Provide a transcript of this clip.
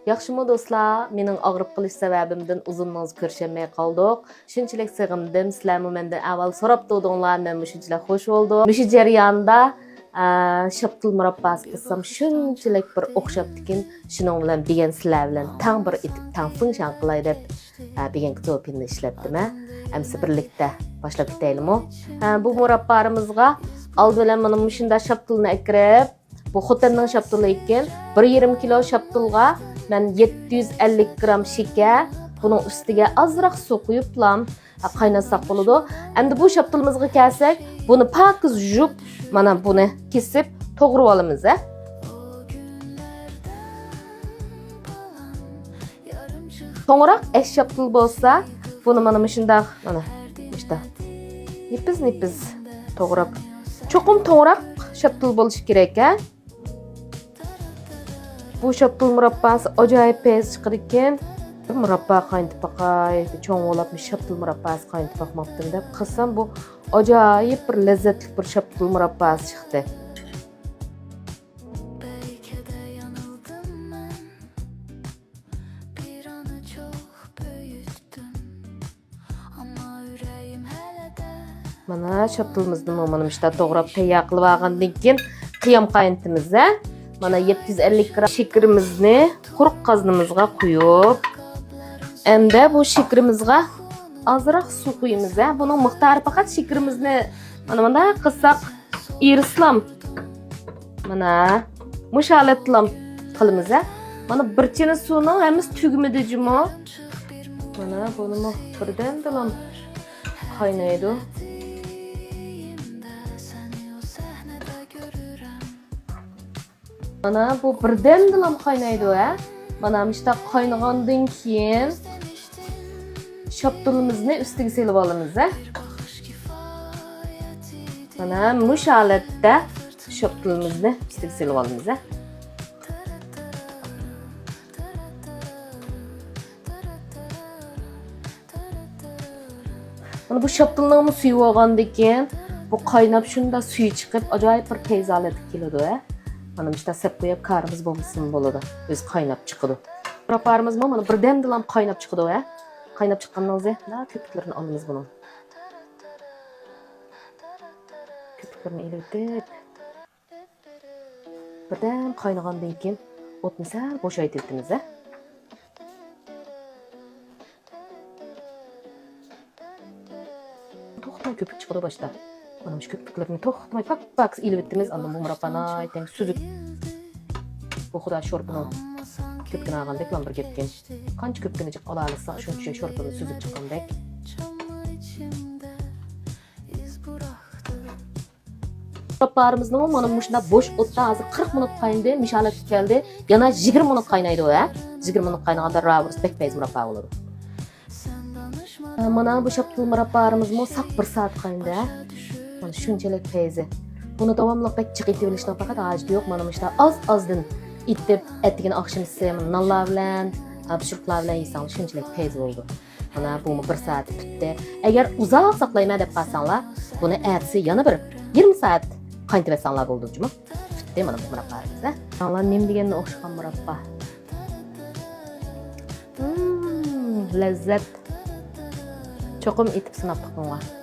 Yaxşımı dostlar, mening og'riq qilish sababimdan uzunnoz ko'rshamay qoldik. Shunchalik sig'indim, sizlarmi mendan avval so'rab turdinglar, men shunchalik xush bo'ldim. Mush jarayonda shaptul murabbasi qilsam shunchalik bir o'xshabdikin, shuning bilan degan sizlar bilan tang bir etib tang funksiyon qilay deb degan kitobini ishlatdim. Amsi birlikda boshlab ketaylikmi? Bu murabbarimizga old bilan mana shunda shaptulni akirib, bu xotinning shaptuli ekan, 1,5 kilo shaptulga ben 750 gram şeker, bunun üstüge azırak su koyuplam, kaynasak buludu. Hem de bu şaptılımızı kelsek, bunu pakız jup, mana bunu kesip toğru alımız. Toğrak eş şaptıl bolsa, bunu mana mışında, mana işte nipiz toğrak. Çokum toğrak şaptıl boluş gerek. Bu şaptul murabbası acayip pes çıkır ekan. Murabba qaynatıp bakay, çoğun olapmış şaptul murabbası qaynatıp bakmaptım deb qilsam bu acayip bir lezzetli bir şaptul murabbası çıktı. Mana şaptulumuzni mo'manim işte to'g'rab tayyor qilib olgandan keyin qiyam qaynatamiz. Mana 750 gram şekerimizni quruq qaznimizga quyib, endi bu şekerimizga azroq suv quyamiz. Buning miqdori faqat şekerimizni mana bunday qilsak erislam. Mana mushalatlam qilamiz. Mana bir chena suvning hammasi tugmidi jimo. Mana buni birdan dilam qaynaydi. Mana bu birden dilam qaynaydi Mana işte qaynagandan keyin şaptulimizni ustiga selib olamiz. Mana mush holatda şaptulimizni ustiga selib olamiz. Mana bu şaptulning suvi olgandan keyin bu qaynab shunda suvi chiqib ajoyib bir tayzorat keladi. Mana işte sep koyup karımız bombasın boladı. Öz kaynap çıkıdı. Murabbarimiz mana birden dilam kaynap çıkıdı Kaynap çıqqandan so'ng köpüklerini alamiz bunun. Köpüklerini elitip birden qaynagandan keyin o'tni sal bo'shaytiramiz. To'xtamay köpük chiqadi boshda. Mana shu köpüklerini to'xtamay pak elitimiz. Andan bu murabbani aytang süzük. Bu xudo sho'rpini köpükini algandek lan bir ketken. Qancha köpükini chiq ola olsa shuncha sho'rpini süzüp chiqqandek. Murabbarimizni mana shunda bo'sh o'tda hozir 40 minut qaynadi, mishalat keldi. Yana 20 minut qaynaydi 20 minut qaynaganda ravurs bekpayz murabba bo'ladi. Mana bu shaptul murabbarimizmi saq 1 soat qaynadi. Mana shunchalik payzi. Bunu davamlı pek çık etibilişten fakat hacı yok. Mana işte az-azdan itip ettiğin akşam ise nallar bilen, pişiriklar bilen yiysen şunçalik peyz oldu. Mana bu 1 saat bitti. Eğer uzak saklayma deb qalsanlar, bunu ertesi yana bir 20 saat qaynatib etsanlar bo'ldi juma. Bitti mana bu murabbarimiz. Anlar nem deganni o'xshagan murabba. Lezzet. Çoqum etib sinab taqinglar.